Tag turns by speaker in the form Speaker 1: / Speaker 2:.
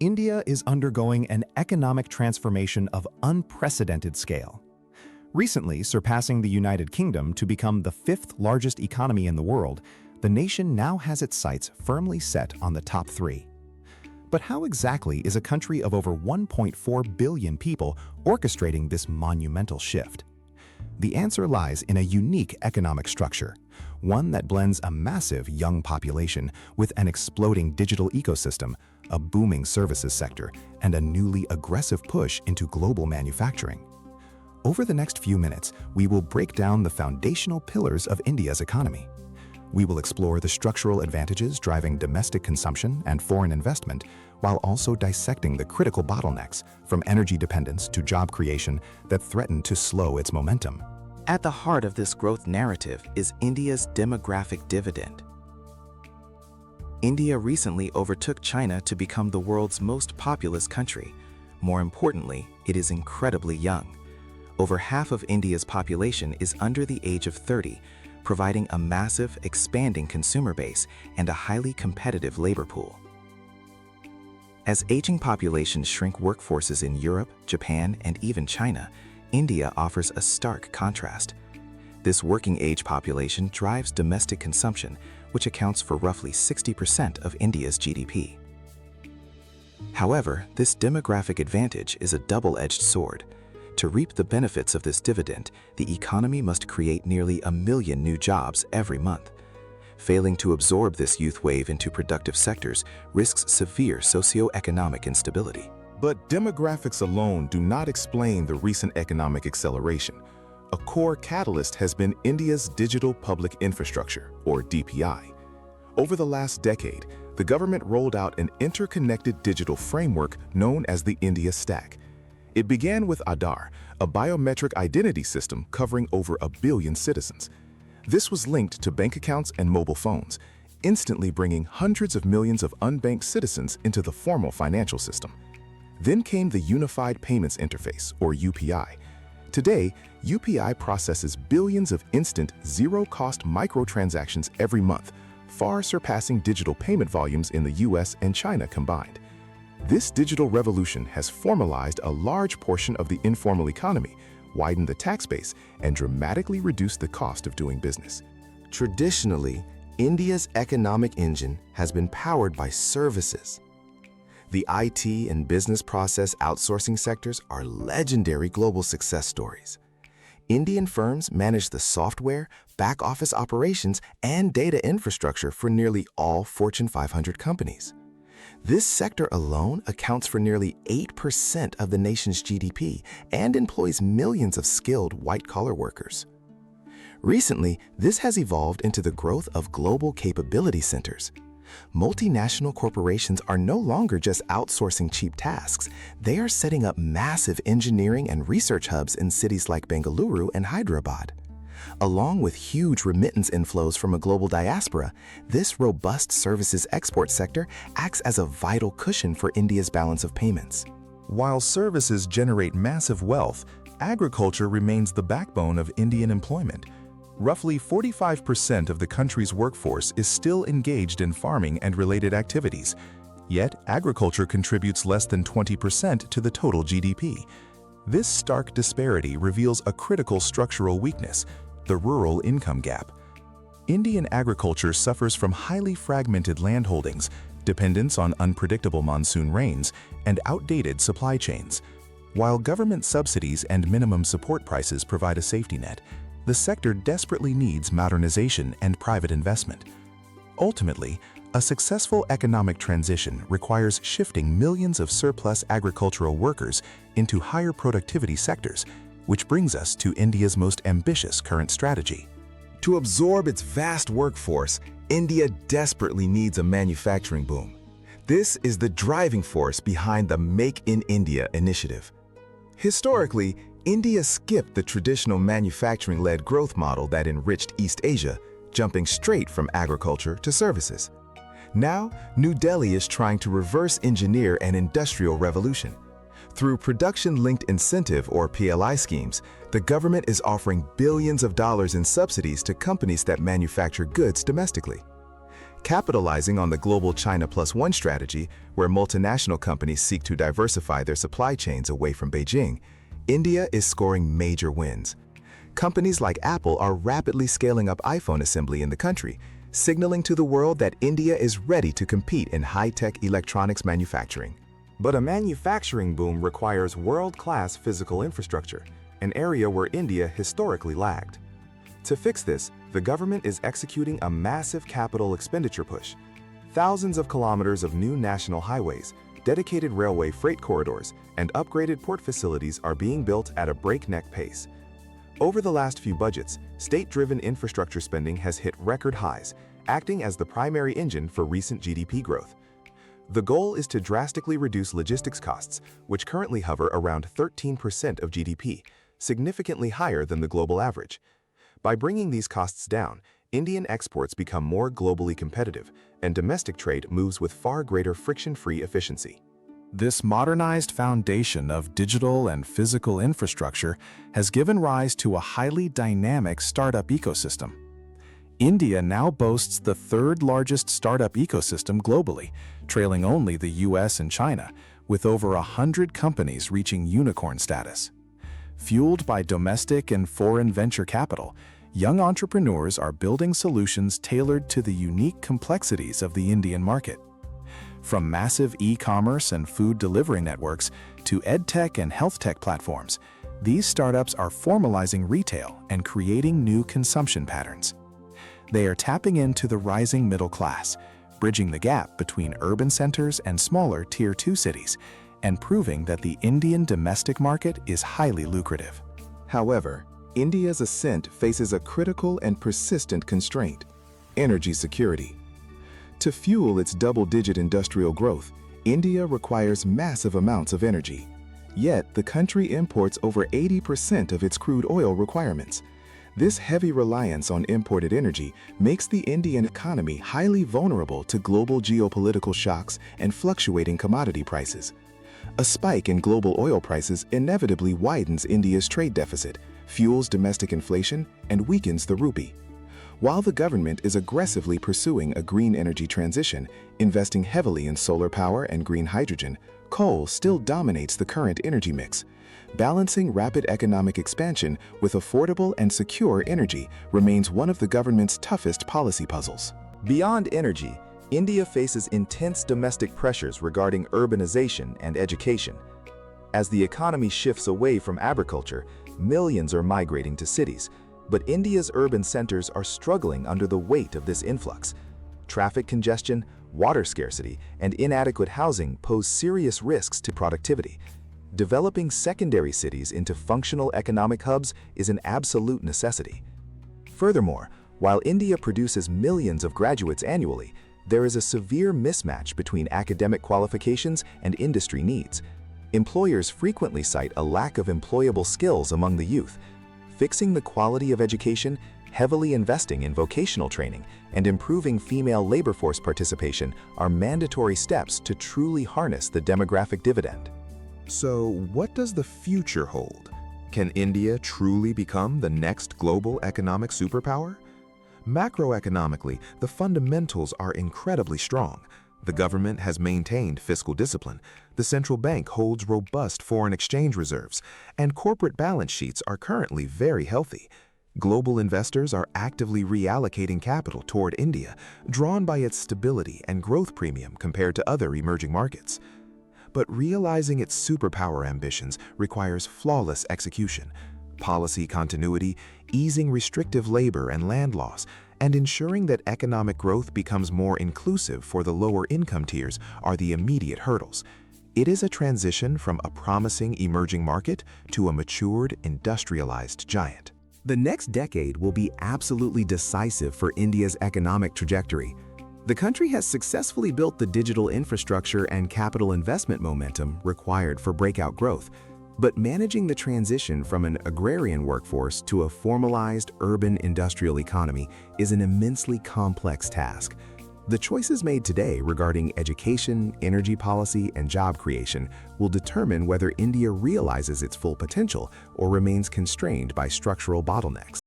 Speaker 1: India is undergoing an economic transformation of unprecedented scale. Recently surpassing the United Kingdom to become the fifth largest economy in the world, the nation now has its sights firmly set on the top three. But how exactly is a country of over 1.4 billion people orchestrating this monumental shift? The answer lies in a unique economic structure, one that blends a massive young population with an exploding digital ecosystem, a booming services sector, and a newly aggressive push into global manufacturing. Over the next few minutes, we will break down the foundational pillars of India's economy. We will explore the structural advantages driving domestic consumption and foreign investment, while also dissecting the critical bottlenecks, from energy dependence to job creation, that threaten to slow its momentum.
Speaker 2: At the heart of this growth narrative is India's demographic dividend. India recently overtook China to become the world's most populous country. More importantly, it is incredibly young. Over half of India's population is under the age of 30, providing a massive, expanding consumer base and a highly competitive labor pool. As aging populations shrink workforces in Europe, Japan, and even China, India offers a stark contrast. This working-age population drives domestic consumption, which accounts for roughly 60% of India's GDP. However, this demographic advantage is a double-edged sword. To reap the benefits of this dividend, the economy must create nearly 1 million new jobs every month. Failing to absorb this youth wave into productive sectors risks severe socioeconomic instability.
Speaker 3: But demographics alone do not explain the recent economic acceleration. A core catalyst has been India's digital public infrastructure, or DPI. Over the last decade, the government rolled out an interconnected digital framework known as the India Stack. It began with Aadhaar, a biometric identity system covering over 1 billion citizens. This was linked to bank accounts and mobile phones, instantly bringing hundreds of millions of unbanked citizens into the formal financial system. Then came the Unified Payments Interface, or UPI. Today, UPI processes billions of instant, zero-cost microtransactions every month, far surpassing digital payment volumes in the US and China combined. This digital revolution has formalized a large portion of the informal economy, widened the tax base, and dramatically reduced the cost of doing business.
Speaker 4: Traditionally, India's economic engine has been powered by services. The IT and business process outsourcing sectors are legendary global success stories. Indian firms manage the software, back-office operations, and data infrastructure for nearly all Fortune 500 companies. This sector alone accounts for nearly 8% of the nation's GDP and employs millions of skilled white-collar workers. Recently, this has evolved into the growth of global capability centers. Multinational corporations are no longer just outsourcing cheap tasks. They are setting up massive engineering and research hubs in cities like Bengaluru and Hyderabad. Along with huge remittance inflows from a global diaspora, this robust services export sector acts as a vital cushion for India's balance of payments.
Speaker 1: While services generate massive wealth, agriculture remains the backbone of Indian employment. Roughly 45% of the country's workforce is still engaged in farming and related activities. Yet, agriculture contributes less than 20% to the total GDP. This stark disparity reveals a critical structural weakness: the rural income gap. Indian agriculture suffers from highly fragmented landholdings, dependence on unpredictable monsoon rains, and outdated supply chains. While government subsidies and minimum support prices provide a safety net, the sector desperately needs modernization and private investment. Ultimately, a successful economic transition requires shifting millions of surplus agricultural workers into higher productivity sectors, which brings us to India's most ambitious current strategy.
Speaker 4: To absorb its vast workforce, India desperately needs a manufacturing boom. This is the driving force behind the Make in India initiative. Historically, India skipped the traditional manufacturing-led growth model that enriched East Asia, jumping straight from agriculture to services. Now, New Delhi is trying to reverse engineer an industrial revolution. Through production-linked incentive or PLI schemes, the government is offering billions of dollars in subsidies to companies that manufacture goods domestically.
Speaker 3: Capitalizing on the global China Plus One strategy, where multinational companies seek to diversify their supply chains away from Beijing, India is scoring major wins. Companies like Apple are rapidly scaling up iPhone assembly in the country, signaling to the world that India is ready to compete in high-tech electronics manufacturing. But a manufacturing boom requires world-class physical infrastructure, an area where India historically lagged. To fix this, the government is executing a massive capital expenditure push. Thousands of kilometers of new national highways, dedicated railway freight corridors, and upgraded port facilities are being built at a breakneck pace. Over the last few budgets, state-driven infrastructure spending has hit record highs, acting as the primary engine for recent GDP growth. The goal is to drastically reduce logistics costs, which currently hover around 13% of GDP, significantly higher than the global average. By bringing these costs down, Indian exports become more globally competitive, and domestic trade moves with far greater friction-free efficiency.
Speaker 1: This modernized foundation of digital and physical infrastructure has given rise to a highly dynamic startup ecosystem. India now boasts the third-largest startup ecosystem globally, trailing only the US and China, with over 100 companies reaching unicorn status. Fueled by domestic and foreign venture capital, young entrepreneurs are building solutions tailored to the unique complexities of the Indian market. From massive e-commerce and food delivery networks to edtech and health tech platforms, these startups are formalizing retail and creating new consumption patterns. They are tapping into the rising middle class, bridging the gap between urban centers and smaller Tier 2 cities, and proving that the Indian domestic market is highly lucrative.
Speaker 3: However, India's ascent faces a critical and persistent constraint: energy security. To fuel its double-digit industrial growth, India requires massive amounts of energy. Yet, the country imports over 80% of its crude oil requirements. This heavy reliance on imported energy makes the Indian economy highly vulnerable to global geopolitical shocks and fluctuating commodity prices. A spike in global oil prices inevitably widens India's trade deficit, fuels domestic inflation, and weakens the rupee. While the government is aggressively pursuing a green energy transition, investing heavily in solar power and green hydrogen, coal still dominates the current energy mix. Balancing rapid economic expansion with affordable and secure energy remains one of the government's toughest policy puzzles. Beyond energy, India faces intense domestic pressures regarding urbanization and education. As the economy shifts away from agriculture, millions are migrating to cities, but India's urban centers are struggling under the weight of this influx. Traffic congestion, water scarcity, and inadequate housing pose serious risks to productivity. Developing secondary cities into functional economic hubs is an absolute necessity. Furthermore, while India produces millions of graduates annually, there is a severe mismatch between academic qualifications and industry needs. Employers frequently cite a lack of employable skills among the youth. Fixing the quality of education, heavily investing in vocational training, and improving female labor force participation are mandatory steps to truly harness the demographic dividend. So, what does the future hold? Can India truly become the next global economic superpower? Macroeconomically, the fundamentals are incredibly strong. The government has maintained fiscal discipline, the central bank holds robust foreign exchange reserves, and corporate balance sheets are currently very healthy. Global investors are actively reallocating capital toward India, drawn by its stability and growth premium compared to other emerging markets. But realizing its superpower ambitions requires flawless execution. Policy continuity, easing restrictive labor and land laws, and ensuring that economic growth becomes more inclusive for the lower income tiers are the immediate hurdles. It is a transition from a promising emerging market to a matured, industrialized giant. The next decade will be absolutely decisive for India's economic trajectory. The country has successfully built the digital infrastructure and capital investment momentum required for breakout growth. But managing the transition from an agrarian workforce to a formalized urban industrial economy is an immensely complex task. The choices made today regarding education, energy policy, and job creation will determine whether India realizes its full potential or remains constrained by structural bottlenecks.